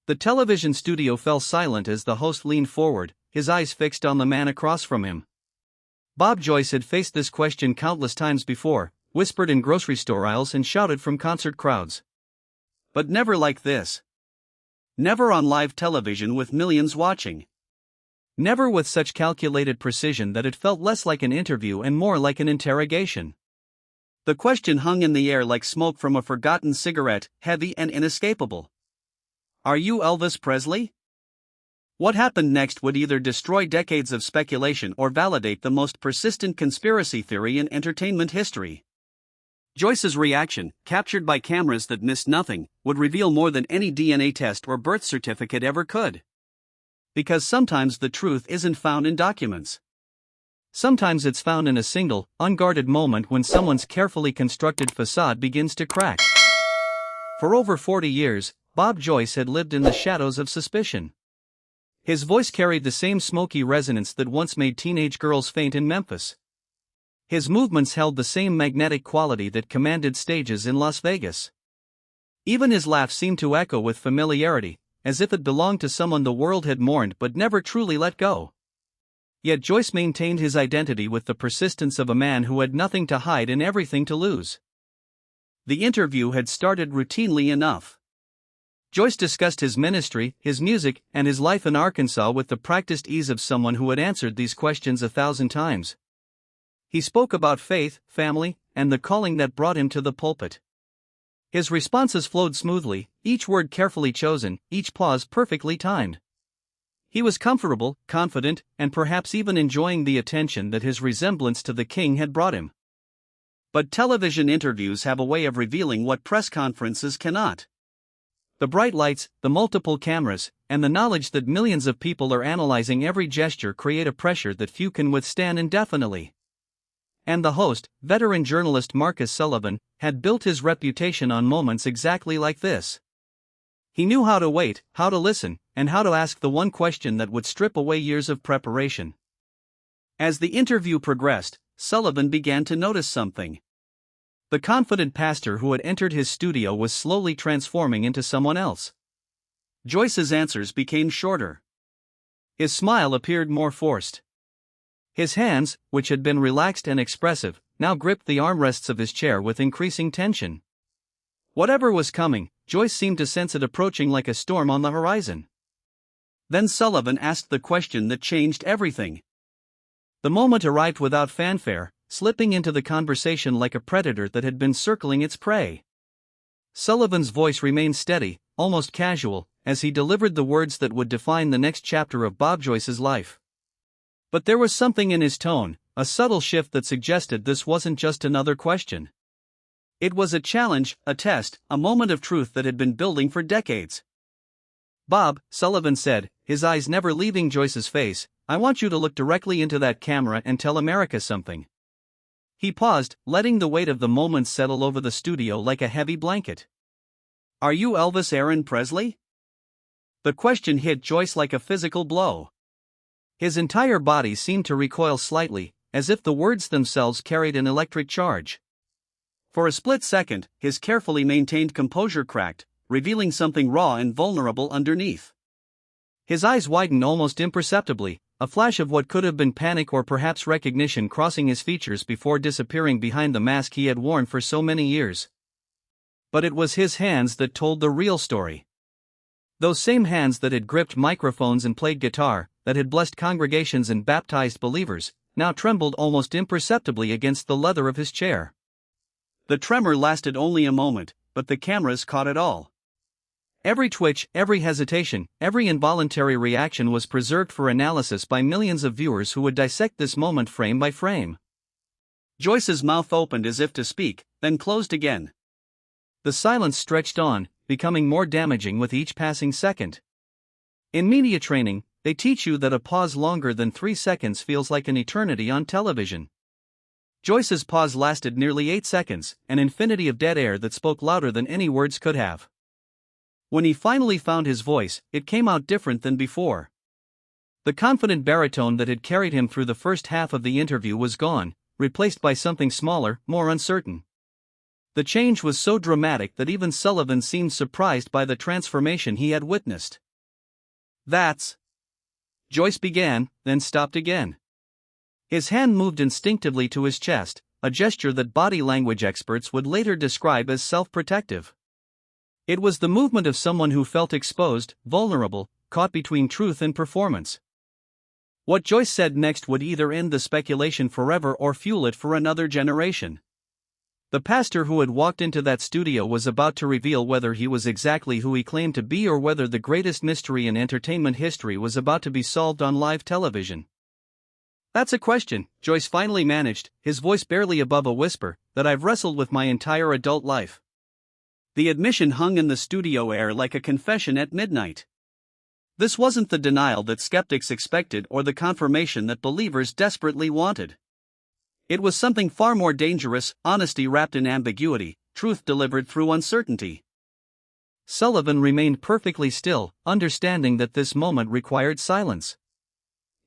The television studio fell silent as the host leaned forward, his eyes fixed on the man across from him. Bob Joyce had faced this question countless times before, whispered in grocery store aisles and shouted from concert crowds. But never like this. Never on live television with millions watching. Never with such calculated precision that it felt less like an interview and more like an interrogation. The question hung in the air like smoke from a forgotten cigarette, heavy and inescapable. Are you Elvis Presley? What happened next would either destroy decades of speculation or validate the most persistent conspiracy theory in entertainment history. Joyce's reaction, captured by cameras that missed nothing, would reveal more than any DNA test or birth certificate ever could. Because sometimes the truth isn't found in documents. Sometimes it's found in a single, unguarded moment when someone's carefully constructed facade begins to crack. For over 40 years, Bob Joyce had lived in the shadows of suspicion. His voice carried the same smoky resonance that once made teenage girls faint in Memphis. His movements held the same magnetic quality that commanded stages in Las Vegas. Even his laugh seemed to echo with familiarity, as if it belonged to someone the world had mourned but never truly let go. Yet Joyce maintained his identity with the persistence of a man who had nothing to hide and everything to lose. The interview had started routinely enough. Joyce discussed his ministry, his music, and his life in Arkansas with the practiced ease of someone who had answered these questions 1,000 times. He spoke about faith, family, and the calling that brought him to the pulpit. His responses flowed smoothly, each word carefully chosen, each pause perfectly timed. He was comfortable, confident, and perhaps even enjoying the attention that his resemblance to the king had brought him. But television interviews have a way of revealing what press conferences cannot. The bright lights, the multiple cameras, and the knowledge that millions of people are analyzing every gesture create a pressure that few can withstand indefinitely. And the host, veteran journalist Marcus Sullivan, had built his reputation on moments exactly like this. He knew how to wait, how to listen, and how to ask the one question that would strip away years of preparation. As the interview progressed, Sullivan began to notice something. The confident pastor who had entered his studio was slowly transforming into someone else. Joyce's answers became shorter. His smile appeared more forced. His hands, which had been relaxed and expressive, now gripped the armrests of his chair with increasing tension. Whatever was coming, Joyce seemed to sense it approaching like a storm on the horizon. Then Sullivan asked the question that changed everything. The moment arrived without fanfare, slipping into the conversation like a predator that had been circling its prey. Sullivan's voice remained steady, almost casual, as he delivered the words that would define the next chapter of Bob Joyce's life. But there was something in his tone, a subtle shift that suggested this wasn't just another question. It was a challenge, a test, a moment of truth that had been building for decades. "Bob," Sullivan said, his eyes never leaving Joyce's face, "I want you to look directly into that camera and tell America something." He paused, letting the weight of the moment settle over the studio like a heavy blanket. "Are you Elvis Aaron Presley?" The question hit Joyce like a physical blow. His entire body seemed to recoil slightly, as if the words themselves carried an electric charge. For a split second, his carefully maintained composure cracked, revealing something raw and vulnerable underneath. His eyes widened almost imperceptibly, a flash of what could have been panic or perhaps recognition crossing his features before disappearing behind the mask he had worn for so many years. But it was his hands that told the real story. Those same hands that had gripped microphones and played guitar, that had blessed congregations and baptized believers, now trembled almost imperceptibly against the leather of his chair. The tremor lasted only a moment, but the cameras caught it all. Every twitch, every hesitation, every involuntary reaction was preserved for analysis by millions of viewers who would dissect this moment frame by frame. Joyce's mouth opened as if to speak, then closed again. The silence stretched on, becoming more damaging with each passing second. In media training, they teach you that a pause longer than 3 seconds feels like an eternity on television. Joyce's pause lasted nearly 8 seconds, an infinity of dead air that spoke louder than any words could have. When he finally found his voice, it came out different than before. The confident baritone that had carried him through the first half of the interview was gone, replaced by something smaller, more uncertain. The change was so dramatic that even Sullivan seemed surprised by the transformation he had witnessed. "That's..." Joyce began, then stopped again. His hand moved instinctively to his chest, a gesture that body language experts would later describe as self-protective. It was the movement of someone who felt exposed, vulnerable, caught between truth and performance. What Joyce said next would either end the speculation forever or fuel it for another generation. The pastor who had walked into that studio was about to reveal whether he was exactly who he claimed to be or whether the greatest mystery in entertainment history was about to be solved on live television. "That's a question," Joyce finally managed, his voice barely above a whisper, "that I've wrestled with my entire adult life." The admission hung in the studio air like a confession at midnight. This wasn't the denial that skeptics expected or the confirmation that believers desperately wanted. It was something far more dangerous, honesty wrapped in ambiguity, truth delivered through uncertainty. Sullivan remained perfectly still, understanding that this moment required silence.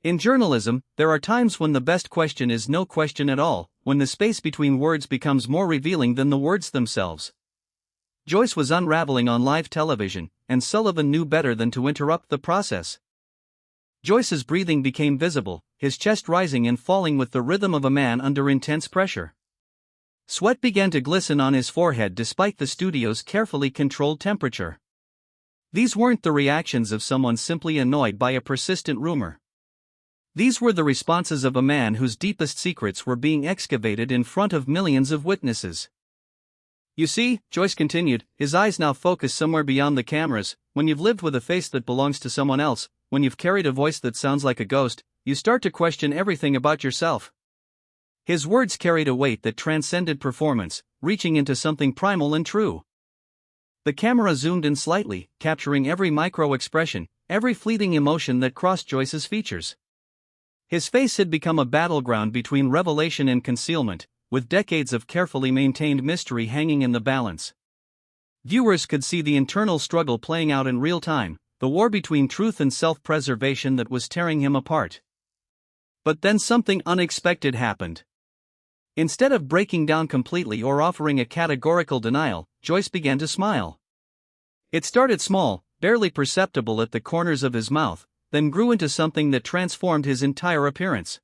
In journalism, there are times when the best question is no question at all, when the space between words becomes more revealing than the words themselves. Joyce was unraveling on live television, and Sullivan knew better than to interrupt the process. Joyce's breathing became visible, his chest rising and falling with the rhythm of a man under intense pressure. Sweat began to glisten on his forehead despite the studio's carefully controlled temperature. These weren't the reactions of someone simply annoyed by a persistent rumor. These were the responses of a man whose deepest secrets were being excavated in front of millions of witnesses. "You see," Joyce continued, his eyes now focused somewhere beyond the cameras, "when you've lived with a face that belongs to someone else, when you've carried a voice that sounds like a ghost, you start to question everything about yourself." His words carried a weight that transcended performance, reaching into something primal and true. The camera zoomed in slightly, capturing every micro-expression, every fleeting emotion that crossed Joyce's features. His face had become a battleground between revelation and concealment, with decades of carefully maintained mystery hanging in the balance. Viewers could see the internal struggle playing out in real time, the war between truth and self-preservation that was tearing him apart. But then something unexpected happened. Instead of breaking down completely or offering a categorical denial, Joyce began to smile. It started small, barely perceptible at the corners of his mouth, then grew into something that transformed his entire appearance.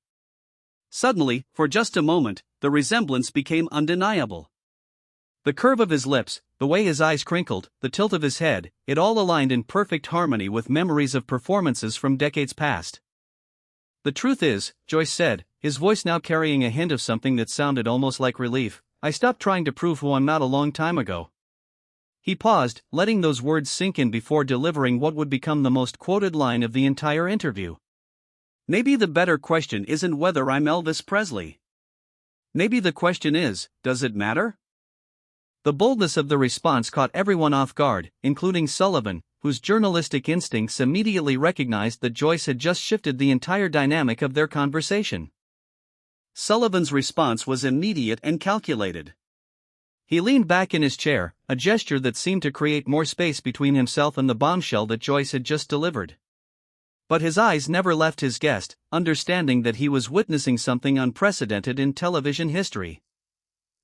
Suddenly, for just a moment, the resemblance became undeniable. The curve of his lips, the way his eyes crinkled, the tilt of his head, it all aligned in perfect harmony with memories of performances from decades past. "The truth is," Joyce said, his voice now carrying a hint of something that sounded almost like relief, "I stopped trying to prove who I'm not a long time ago." He paused, letting those words sink in before delivering what would become the most quoted line of the entire interview. "Maybe the better question isn't whether I'm Elvis Presley. Maybe the question is, does it matter?" The boldness of the response caught everyone off guard, including Sullivan, whose journalistic instincts immediately recognized that Joyce had just shifted the entire dynamic of their conversation. Sullivan's response was immediate and calculated. He leaned back in his chair, a gesture that seemed to create more space between himself and the bombshell that Joyce had just delivered. But his eyes never left his guest, understanding that he was witnessing something unprecedented in television history.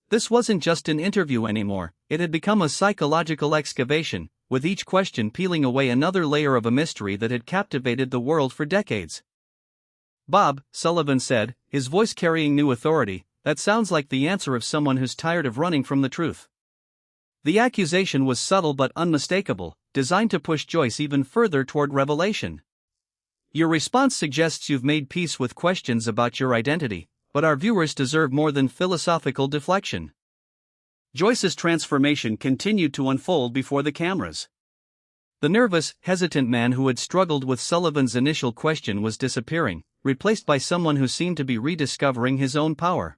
This wasn't just an interview anymore, it had become a psychological excavation, with each question peeling away another layer of a mystery that had captivated the world for decades. "Bob," Sullivan said, his voice carrying new authority, "that sounds like the answer of someone who's tired of running from the truth." The accusation was subtle but unmistakable, designed to push Joyce even further toward revelation. "Your response suggests you've made peace with questions about your identity, but our viewers deserve more than philosophical deflection." Joyce's transformation continued to unfold before the cameras. The nervous, hesitant man who had struggled with Sullivan's initial question was disappearing, replaced by someone who seemed to be rediscovering his own power.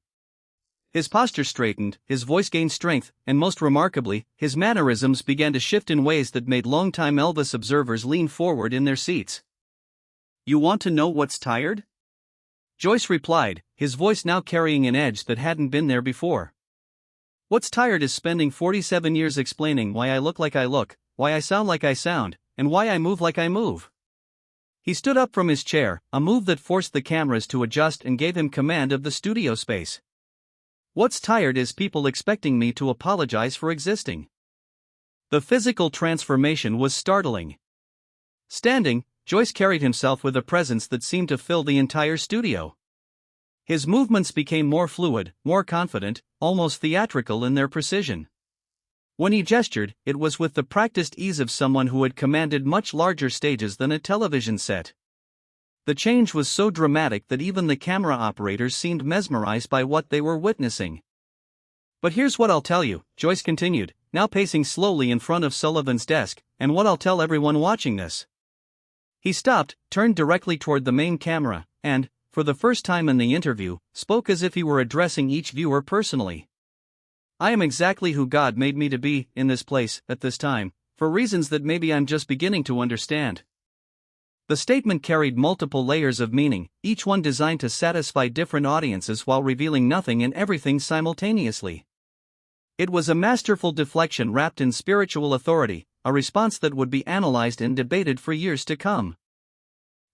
His posture straightened, his voice gained strength, and most remarkably, his mannerisms began to shift in ways that made longtime Elvis observers lean forward in their seats. "You want to know what's tired?" Joyce replied, his voice now carrying an edge that hadn't been there before. "What's tired is spending 47 years explaining why I look like I look, why I sound like I sound, and why I move like I move." He stood up from his chair, a move that forced the cameras to adjust and gave him command of the studio space. What's tired is people expecting me to apologize for existing. The physical transformation was startling. Standing, Joyce carried himself with a presence that seemed to fill the entire studio. His movements became more fluid, more confident, almost theatrical in their precision. When he gestured, it was with the practiced ease of someone who had commanded much larger stages than a television set. The change was so dramatic that even the camera operators seemed mesmerized by what they were witnessing. "But here's what I'll tell you," Joyce continued, now pacing slowly in front of Sullivan's desk, "and what I'll tell everyone watching this." He stopped, turned directly toward the main camera, and, for the first time in the interview, spoke as if he were addressing each viewer personally. "I am exactly who God made me to be, in this place, at this time, for reasons that maybe I'm just beginning to understand." The statement carried multiple layers of meaning, each one designed to satisfy different audiences while revealing nothing and everything simultaneously. It was a masterful deflection wrapped in spiritual authority, a response that would be analyzed and debated for years to come.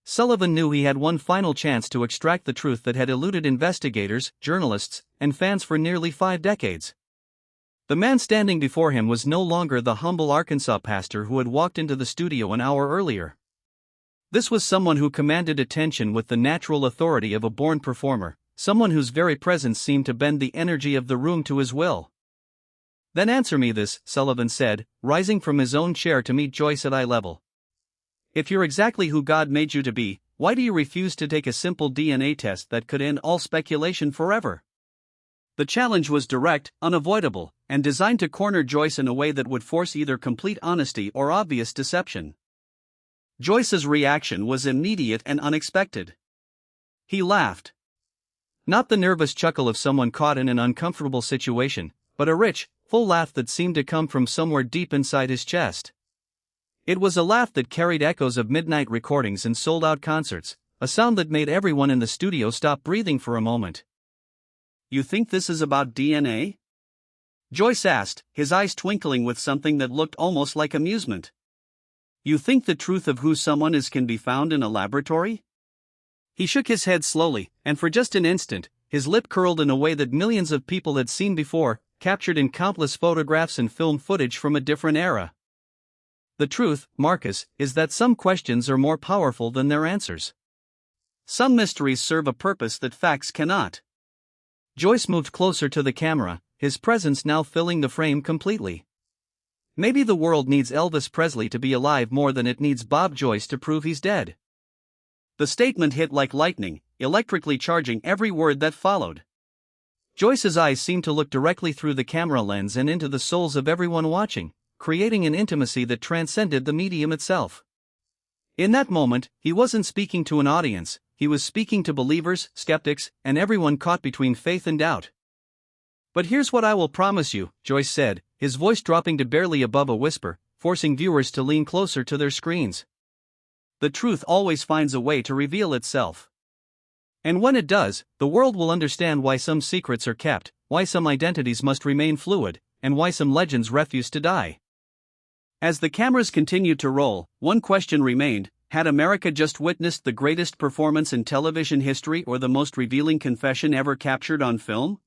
Sullivan knew he had one final chance to extract the truth that had eluded investigators, journalists, and fans for nearly 5 decades. The man standing before him was no longer the humble Arkansas pastor who had walked into the studio an hour earlier. This was someone who commanded attention with the natural authority of a born performer, someone whose very presence seemed to bend the energy of the room to his will. "Then answer me this," Sullivan said, rising from his own chair to meet Joyce at eye level. "If you're exactly who God made you to be, why do you refuse to take a simple DNA test that could end all speculation forever?" The challenge was direct, unavoidable, and designed to corner Joyce in a way that would force either complete honesty or obvious deception. Joyce's reaction was immediate and unexpected. He laughed. Not the nervous chuckle of someone caught in an uncomfortable situation, but a rich, full laugh that seemed to come from somewhere deep inside his chest. It was a laugh that carried echoes of midnight recordings and sold-out concerts, a sound that made everyone in the studio stop breathing for a moment. "You think this is about DNA?" Joyce asked, his eyes twinkling with something that looked almost like amusement. "You think the truth of who someone is can be found in a laboratory?" He shook his head slowly, and for just an instant, his lip curled in a way that millions of people had seen before, captured in countless photographs and film footage from a different era. "The truth, Marcus, is that some questions are more powerful than their answers. Some mysteries serve a purpose that facts cannot." Joyce moved closer to the camera, his presence now filling the frame completely. "Maybe the world needs Elvis Presley to be alive more than it needs Bob Joyce to prove he's dead." The statement hit like lightning, electrically charging every word that followed. Joyce's eyes seemed to look directly through the camera lens and into the souls of everyone watching, creating an intimacy that transcended the medium itself. In that moment, he wasn't speaking to an audience, he was speaking to believers, skeptics, and everyone caught between faith and doubt. "But here's what I will promise you," Joyce said, his voice dropping to barely above a whisper, forcing viewers to lean closer to their screens. "The truth always finds a way to reveal itself. And when it does, the world will understand why some secrets are kept, why some identities must remain fluid, and why some legends refuse to die." As the cameras continued to roll, one question remained: had America just witnessed the greatest performance in television history or the most revealing confession ever captured on film?